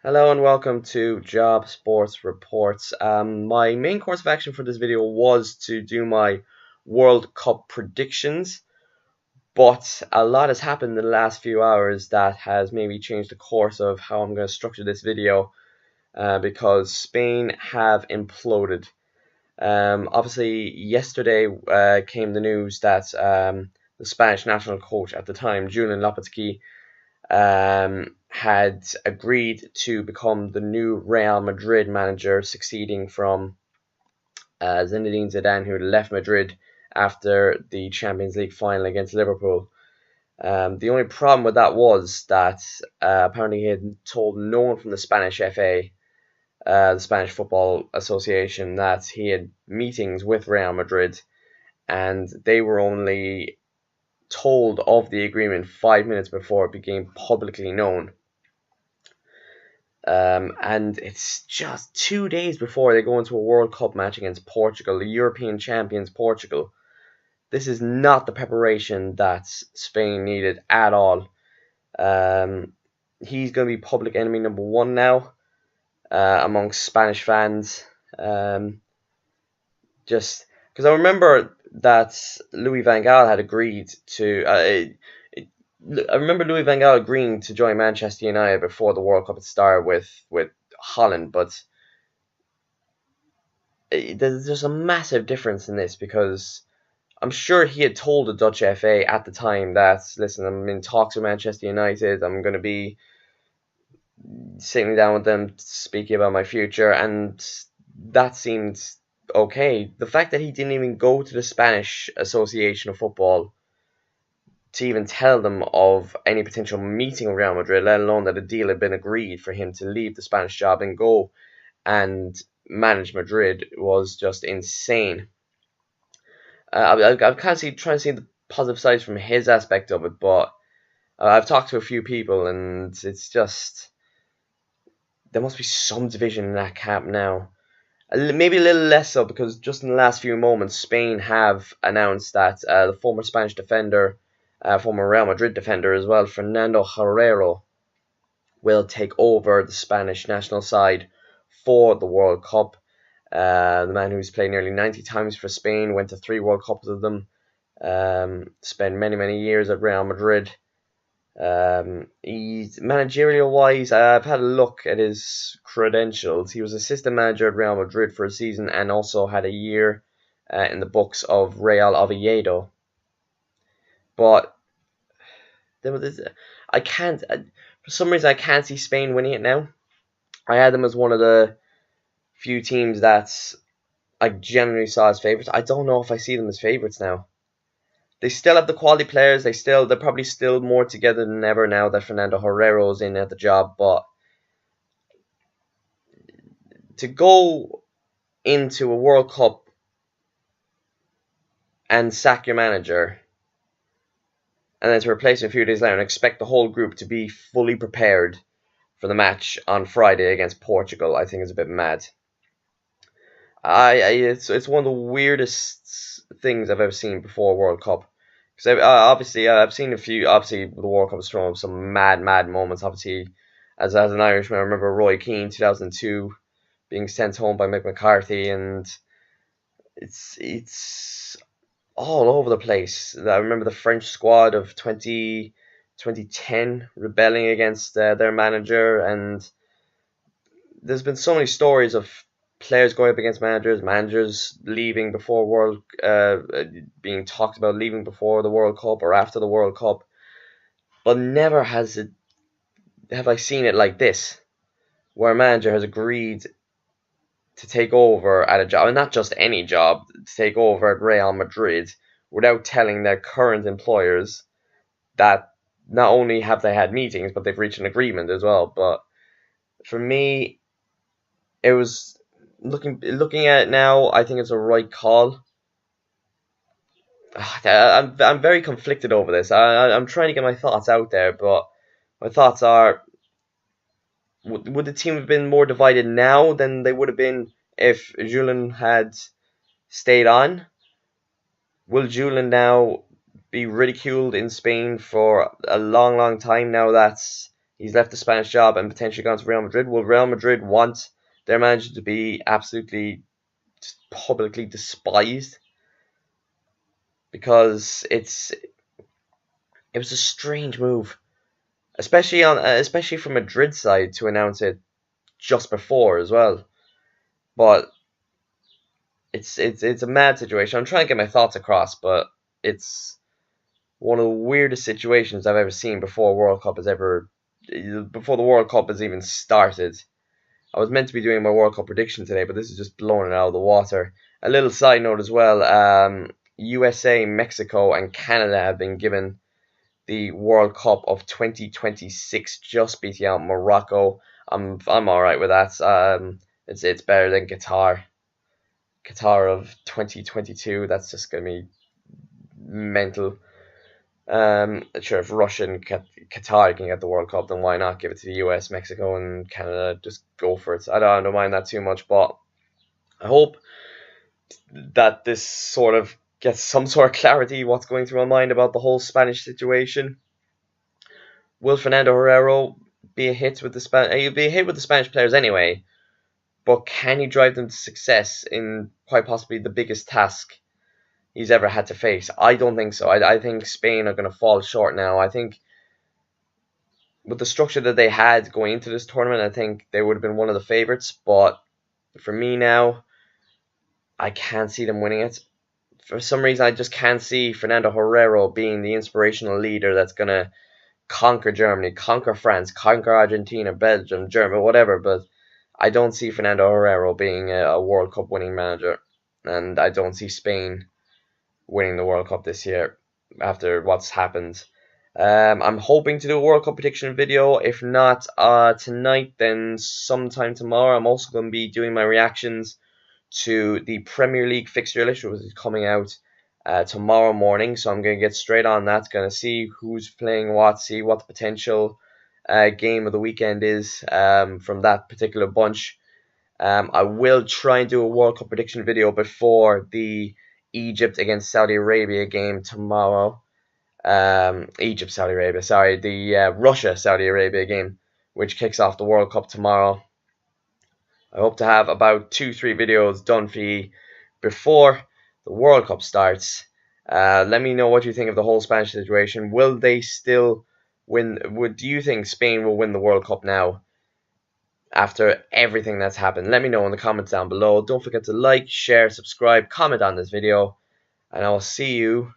Hello and welcome to Job Sports Reports. My main course of action for this video was to do my World Cup predictions, but a lot has happened in the last few hours that has maybe changed the course of how I'm going to structure this video because Spain have imploded. Obviously, yesterday came the news that the Spanish national coach at the time, Julen Lopetegui, had agreed to become the new Real Madrid manager, succeeding from Zinedine Zidane, who left Madrid after the Champions League final against Liverpool. The only problem with that was that apparently he had told no one from the Spanish FA, the Spanish Football Association, that he had meetings with Real Madrid, and they were only told of the agreement 5 minutes before it became publicly known. And it's just 2 days before they go into a World Cup match against Portugal, the European champions Portugal. This is not the preparation that Spain needed at all. He's going to be public enemy number one now amongst Spanish fans. Just because I remember that Louis van Gaal had agreed to. I remember Louis van Gaal agreeing to join Manchester United before the World Cup had started with Holland, but there's a massive difference in this because I'm sure he had told the Dutch FA at the time that, listen, I'm in talks with Manchester United, I'm going to be sitting down with them speaking about my future, and that seemed okay. The fact that he didn't even go to the Spanish Association of Football to even tell them of any potential meeting with Real Madrid, let alone that a deal had been agreed for him to leave the Spanish job and go and manage Madrid, was just insane. I'm kind of trying to see the positive sides from his aspect of it, but I've talked to a few people, and it's just there must be some division in that camp now. Maybe a little less so because just in the last few moments, Spain have announced that the former Spanish defender, former Real Madrid defender as well, Fernando Herrero, will take over the Spanish national side for the World Cup. The man who's played nearly 90 times for Spain, went to 3 World Cups of them, spent many years at Real Madrid. He's managerial wise, I've had a look at his credentials. He was assistant manager at Real Madrid for a season and also had a year in the books of Real Oviedo. But I can't, for some reason, I can't see Spain winning it now. I had them as one of the few teams that I generally saw as favourites. I don't know if I see them as favourites now. They still have the quality players. They're probably still more together than ever now that Fernando Herrero's in at the job. But to go into a World Cup and sack your manager, and then to replace him a few days later and expect the whole group to be fully prepared for the match on Friday against Portugal, I think is a bit mad. It's one of the weirdest things I've ever seen before a World Cup. Because I've seen a few. Obviously, the World Cup has thrown up some mad moments. Obviously, as an Irishman, I remember Roy Keane 2002 being sent home by Mick McCarthy, and it's all over the place. I remember the French squad of 2010 rebelling against their manager, and there's been so many stories of players going up against managers leaving before being talked about leaving before the World Cup or after the World Cup, but never have I seen it like this, where a manager has agreed to take over at a job, and not just any job, to take over at Real Madrid without telling their current employers that not only have they had meetings, but they've reached an agreement as well. But for me, it was looking at it now, I think it's a right call. I'm very conflicted over this. I'm trying to get my thoughts out there, but my thoughts are: would the team have been more divided now than they would have been if Julen had stayed on? Will Julen now be ridiculed in Spain for a long time now that He's left the Spanish job and potentially gone to Real Madrid. Will Real Madrid want their manager to be absolutely publicly despised? Because it was a strange move, especially from Madrid side to announce it just before as well. But it's a mad situation. I'm trying to get my thoughts across, but it's one of the weirdest situations I've ever seen before the World Cup has even started. I was meant to be doing my World Cup prediction today, but this is just blowing it out of the water. A little side note as well, USA, Mexico, and Canada have been given the World Cup of 2026, just beating out Morocco. I'm alright with that. It's better than Qatar of 2022. That's just gonna be mental. Sure, if Russia and Qatar can get the World Cup, then why not give it to the US, Mexico, and Canada? Just go for it. I don't mind that too much, but I hope that this sort of gets some sort of clarity what's going through my mind about the whole Spanish situation. Will Fernando Herrero be a hit with the He'll be a hit with the Spanish players anyway, but can he drive them to success in quite possibly the biggest task he's ever had to face? I don't think so. I think Spain are going to fall short now. I think with the structure that they had going into this tournament, I think they would have been one of the favourites. But for me now, I can't see them winning it. For some reason, I just can't see Fernando Herrero being the inspirational leader that's going to conquer Germany, conquer France, conquer Argentina, Belgium, Germany, whatever. But I don't see Fernando Herrero being a World Cup winning manager. And I don't see Spain winning the World Cup this year after what's happened. I'm hoping to do a World Cup prediction video. If not tonight, then sometime tomorrow. I'm also going to be doing my reactions to the Premier League fixture list, which is coming out tomorrow morning. So I'm going to get straight on that. Going to see who's playing what, see what the potential game of the weekend is from that particular bunch. I will try and do a World Cup prediction video before the Egypt against Saudi Arabia game tomorrow. Egypt-Saudi Arabia, sorry, the Russia-Saudi Arabia game, which kicks off the World Cup tomorrow. I hope to have about 2-3 videos done for you before the World Cup starts. Let me know what you think of the whole Spanish situation. Will they still win? Do you think Spain will win the World Cup now after everything that's happened? Let me know in the comments down below. Don't forget to like, share, subscribe, comment on this video, and I will see you